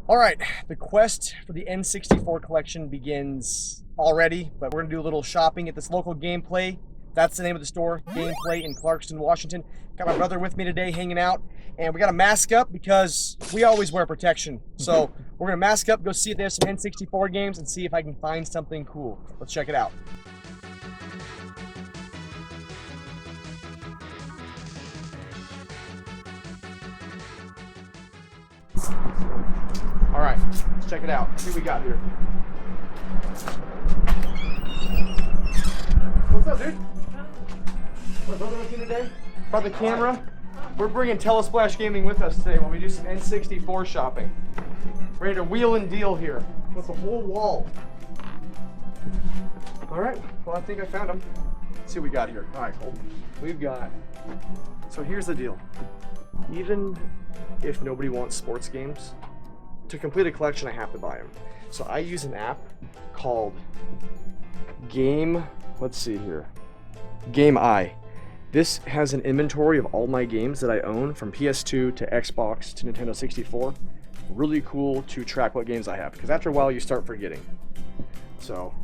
All right, the quest for the N64 collection begins already, but we're gonna do a little shopping at this local Gameplay. That's the name of the store, Gameplay in Clarkston, Washington. Got my brother with me today hanging out, and we gotta mask up because we always wear protection. So we're gonna mask up, go see if there's some N64 games and see if I can find something cool. Let's check it out. All right, let's check it out. See what we got here. What's up, dude? What, brother with you today? Brought the camera. We're bringing telesplashgaming with us today while we do some N64 shopping. Ready to wheel and deal here. With the whole wall. All right, well, I think I found them. Let's see what we got here. All right, Colbin. We've got, so here's the deal. Even if nobody wants sports games, to complete a collection, I have to buy them. So I use an app called let's see here, Game Eye. This has an inventory of all my games that I own from PS2 to Xbox to Nintendo 64. Really cool to track what games I have, because after a while you start forgetting. So,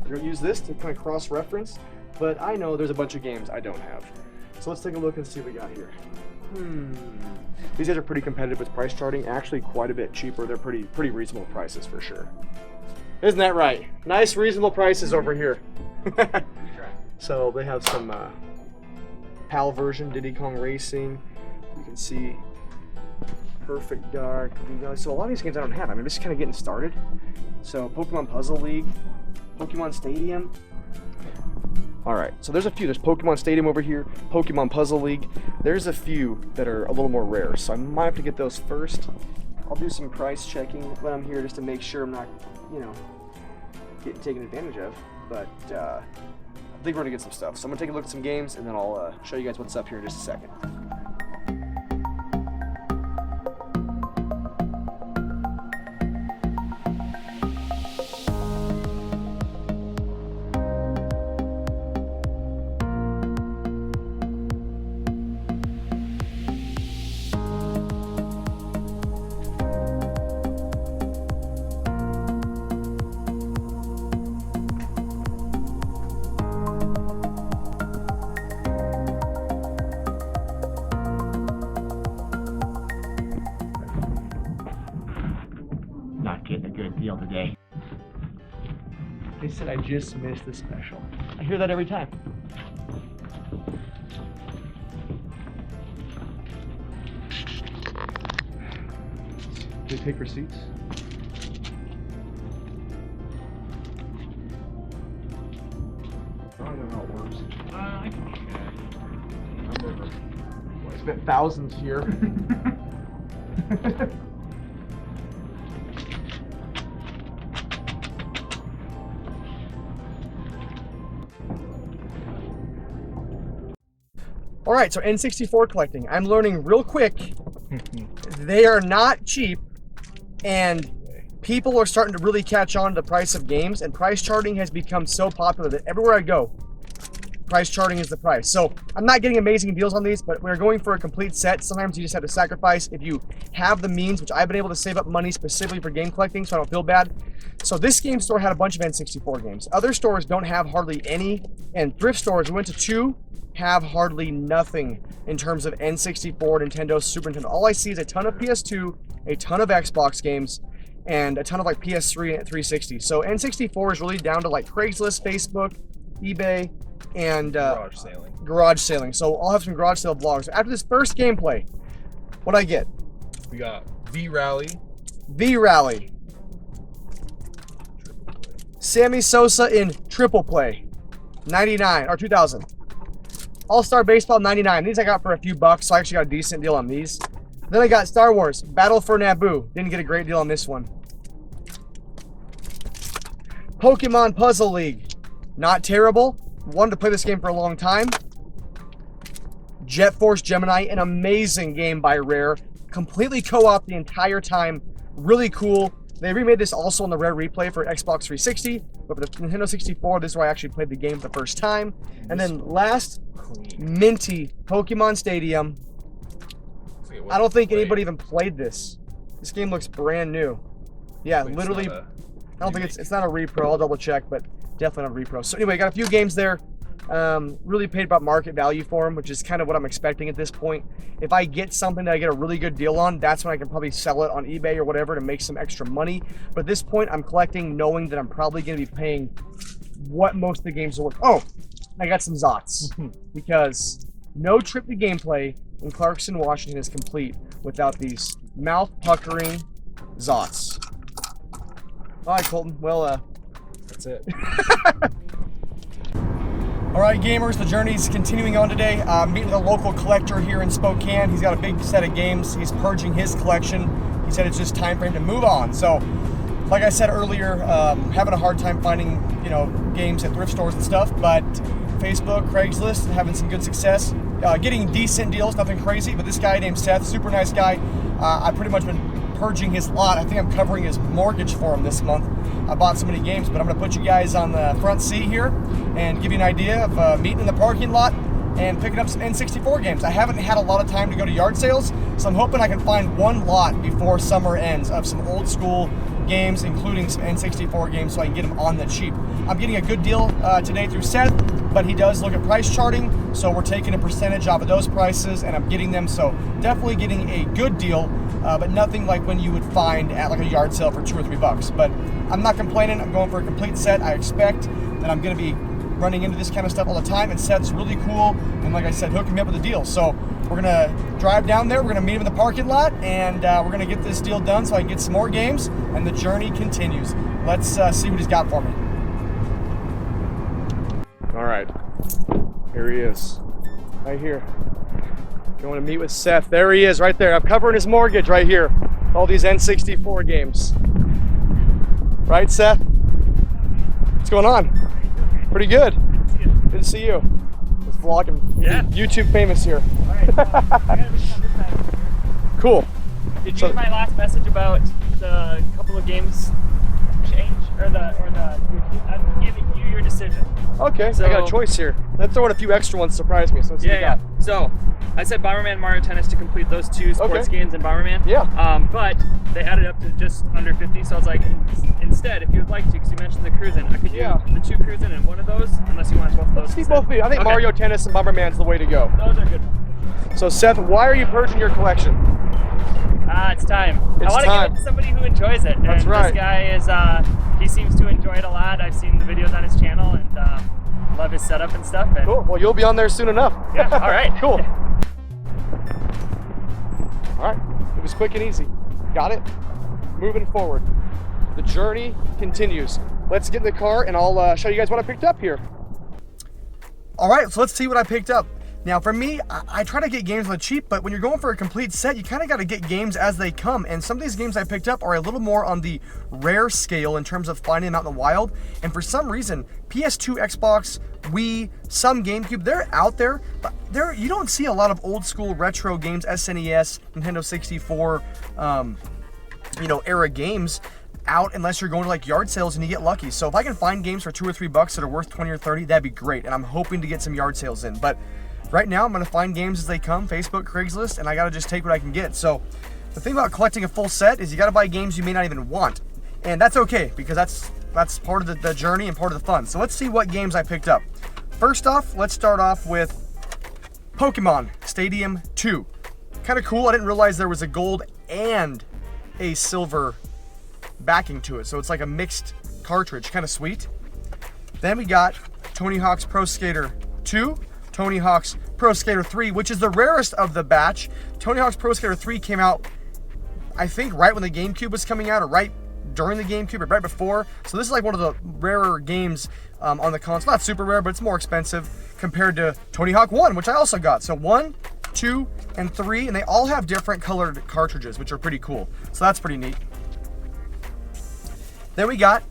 we're gonna use this to kind of cross-reference, but I know there's a bunch of games I don't have. So let's take a look and see what we got here. These guys are pretty competitive with price charting, actually quite a bit cheaper. They're pretty reasonable prices for sure. Isn't that right? Nice reasonable prices over here. So they have some PAL version, Diddy Kong Racing. You can see Perfect Dark. So a lot of these games I don't have. I mean, I'm just kind of getting started. So Pokemon Puzzle League, Pokemon Stadium. Alright, so there's a few. There's Pokemon Stadium over here, Pokemon Puzzle League. There's a few that are a little more rare, so I might have to get those first. I'll do some price checking when I'm here just to make sure I'm not, getting taken advantage of. But I think we're going to get some stuff. So I'm going to take a look at some games, and then I'll show you guys what's up here in just a second. Getting a good deal today. They said I just missed the special. I hear that every time. Do they take receipts? I don't know how it works. I can check. I spent thousands here. All right, so N64 collecting. I'm learning real quick, they are not cheap, and people are starting to really catch on to the price of games, and price charting has become so popular that everywhere I go, price charting is the price. So I'm not getting amazing deals on these, but we're going for a complete set. Sometimes you just have to sacrifice if you have the means, which I've been able to save up money specifically for game collecting, so I don't feel bad. So this game store had a bunch of N64 games. Other stores don't have hardly any, and thrift stores, we went to 2, have hardly nothing in terms of N64, Nintendo, Super Nintendo. All I see is a ton of PS2, a ton of Xbox games, and a ton of like PS3 and 360. So N64 is really down to like Craigslist, Facebook, eBay, and garage sailing. So I'll have some garage sale vlogs. After this first gameplay, what I get? We got V-Rally. V-Rally. Sammy Sosa in triple play. 99 or 2000. All-Star Baseball 99. These I got for a few bucks, so I actually got a decent deal on these. Then I got Star Wars Battle for Naboo. Didn't get a great deal on this one. Pokemon Puzzle League. Not terrible. Wanted to play this game for a long time. Jet Force Gemini, an amazing game by Rare. Completely co-op the entire time. Really cool. They remade this also on the Rare Replay for Xbox 360, but for the Nintendo 64, this is where I actually played the game for the first time. And then last, minty Pokemon Stadium. it I don't think wasn't anybody played. even played this. This game looks brand new. Yeah, Wait, it's literally. not a I don't think remake. it's not a repro. I'll double check, but definitely not a repro. So anyway, got a few games there. Really paid about market value for them, which is kind of what I'm expecting at this point. If I get something that I get a really good deal on, that's when I can probably sell it on eBay or whatever to make some extra money. But at this point, I'm collecting knowing that I'm probably going to be paying what most of the games are worth. Oh, I got some Zots because no trip to gameplay in Clarkson, Washington is complete without these mouth-puckering Zots. All right, Colton. Well, that's it. All right, gamers, the journey's continuing on today. Meeting with a local collector here in Spokane. He's got a big set of games. He's purging his collection. He said it's just time for him to move on. So, like I said earlier, having a hard time finding, games at thrift stores and stuff, but Facebook, Craigslist, having some good success. Getting decent deals, nothing crazy, but this guy named Seth, super nice guy. I've pretty much been purging his lot. I think I'm covering his mortgage for him this month. I bought so many games, but I'm going to put you guys on the front seat here and give you an idea of meeting in the parking lot and picking up some N64 games. I haven't had a lot of time to go to yard sales, so I'm hoping I can find one lot before summer ends of some old school games, including some N64 games, so I can get them on the cheap. I'm getting a good deal today through Seth, but he does look at price charting, so we're taking a percentage off of those prices, and I'm getting them, so definitely getting a good deal, but nothing like when you would find at like a yard sale for $2 or $3. But I'm not complaining. I'm going for a complete set. I expect that I'm going to be running into this kind of stuff all the time, and Seth's really cool, and like I said, hooking me up with a deal. So we're gonna drive down there, we're gonna meet him in the parking lot, and we're gonna get this deal done so I can get some more games, and the journey continues. Let's see what he's got for me. All right, here he is, right here. Going to meet with Seth. There he is, right there. I'm covering his mortgage right here. All these N64 games. Right, Seth? What's going on? Pretty good. Good to see you. Let's vlog him. Yeah. YouTube famous here. All right. I gotta reach on this side. Cool. Did you get my last message about the couple of games change or the I'm giving you your decision. Okay, So- I got a choice here. Let's throw in a few extra ones to surprise me. So let's see what you got. So I said Bomberman, Mario Tennis to complete those two sports games in Bomberman. Yeah. But they added up to just under 50. So I was like, instead, if you would like to, because you mentioned the cruising, I could do the two cruising and one of those, unless you want both of those. Let's see instead. both of these. I think Okay. Mario Tennis and Bomberman's the way to go. Those are good. So Seth, why are you purging your collection? It's time. It's I want to time. give it to somebody who enjoys it. That's and right. This guy is, he seems to enjoy it a lot. I've seen the videos on his channel and love his setup and stuff. And Cool. Well, you'll be on there soon enough. Yeah, all right. Cool. All right. It was quick and easy. Got it? Moving forward. The journey continues. Let's get in the car and I'll show you guys what I picked up here. All right, so let's see what I picked up. Now, for me, I try to get games on the cheap, but when you're going for a complete set, you kind of got to get games as they come. And some of these games I picked up are a little more on the rare scale in terms of finding them out in the wild. And for some reason, PS2, Xbox, Wii, some GameCube, they're out there, but you don't see a lot of old school retro games, SNES, Nintendo 64, era games out unless you're going to like yard sales and you get lucky. So if I can find games for $2 or $3 that are worth 20 or 30, that'd be great. And I'm hoping to get some yard sales in. But right now I'm gonna find games as they come, Facebook, Craigslist, and I gotta just take what I can get. So the thing about collecting a full set is you gotta buy games you may not even want. And that's okay, because that's part of the journey and part of the fun. So let's see what games I picked up. First off, let's start off with Pokemon Stadium 2. Kind of cool, I didn't realize there was a gold and a silver backing to it. So it's like a mixed cartridge, kind of sweet. Then we got Tony Hawk's Pro Skater 2, Tony Hawk's Pro Skater 3, which is the rarest of the batch. Tony Hawk's Pro Skater 3 came out, I think, right when the GameCube was coming out, or right during the GameCube, or right before. So this is like one of the rarer games on the console. Not super rare, but it's more expensive compared to Tony Hawk 1, which I also got. So 1, 2, and 3, and they all have different colored cartridges, which are pretty cool. So that's pretty neat. Then we got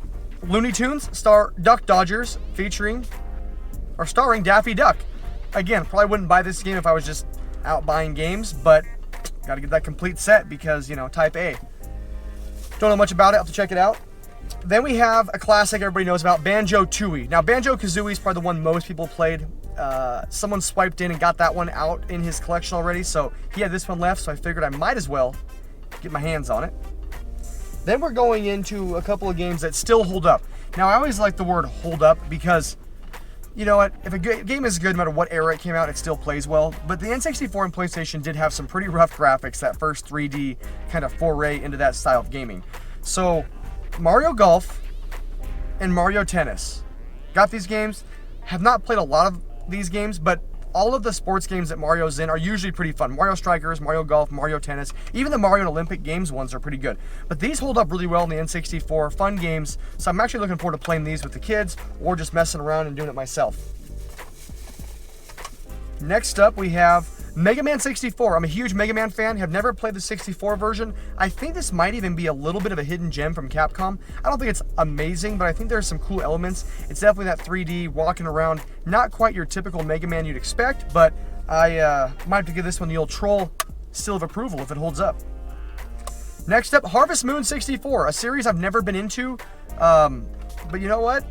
Looney Tunes Star Duck Dodgers starring Daffy Duck. Again, probably wouldn't buy this game if I was just out buying games, but gotta get that complete set because, type A. Don't know much about it, I'll have to check it out. Then we have a classic everybody knows about, Banjo-Tooie. Now, Banjo-Kazooie is probably the one most people played someone swiped in and got that one out in his collection already, so he had this one left, so I figured I might as well get my hands on it. Then we're going into a couple of games that still hold up. Now, I always like the word hold up because, you know what, if a game is good no matter what era it came out, it still plays well. But the N64 and PlayStation did have some pretty rough graphics, that first 3D kind of foray into that style of gaming. So, Mario Golf and Mario Tennis. Got these games. Have not played a lot of these games, but all of the sports games that Mario's in are usually pretty fun. Mario Strikers, Mario Golf, Mario Tennis, even the Mario and Olympic Games ones are pretty good. But these hold up really well in the N64, fun games, so I'm actually looking forward to playing these with the kids or just messing around and doing it myself. Next up, we have Mega Man 64. I'm a huge Mega Man fan, have never played the 64 version. I think this might even be a little bit of a hidden gem from Capcom. I don't think it's amazing, but I think there's some cool elements. It's definitely that 3D, walking around, not quite your typical Mega Man you'd expect, but I might have to give this one the old troll seal of approval if it holds up. Next up, Harvest Moon 64, a series I've never been into, but you know what?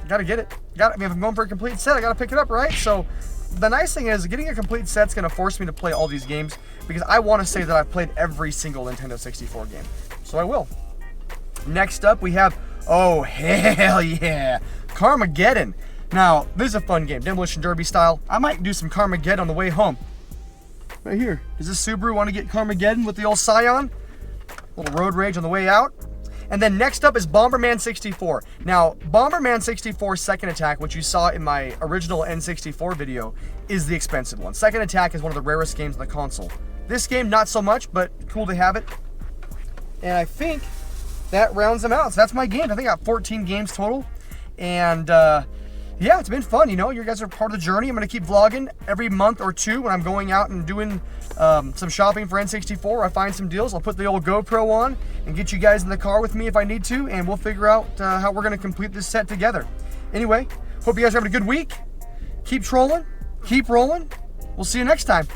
Gotta get it. I mean, if I'm going for a complete set, I gotta pick it up, right? So, the nice thing is, getting a complete set's going to force me to play all these games because I want to say that I've played every single Nintendo 64 game. So I will. Next up, we have, oh, hell yeah, Carmageddon. Now, this is a fun game, Demolition Derby style. I might do some Carmageddon on the way home. Right here. Does this Subaru want to get Carmageddon with the old Scion? A little road rage on the way out. And then next up is Bomberman 64. Now, Bomberman 64 Second Attack, which you saw in my original N64 video, is the expensive one. Second Attack is one of the rarest games on the console. This game, not so much, but cool to have it. And I think that rounds them out. So that's my game. I think I got 14 games total. And yeah, it's been fun. You know, you guys are part of the journey. I'm going to keep vlogging every month or two when I'm going out and doing some shopping for N64. I find some deals. I'll put the old GoPro on and get you guys in the car with me if I need to, and we'll figure out how we're going to complete this set together. Anyway, hope you guys are having a good week. Keep trolling, keep rolling. We'll see you next time.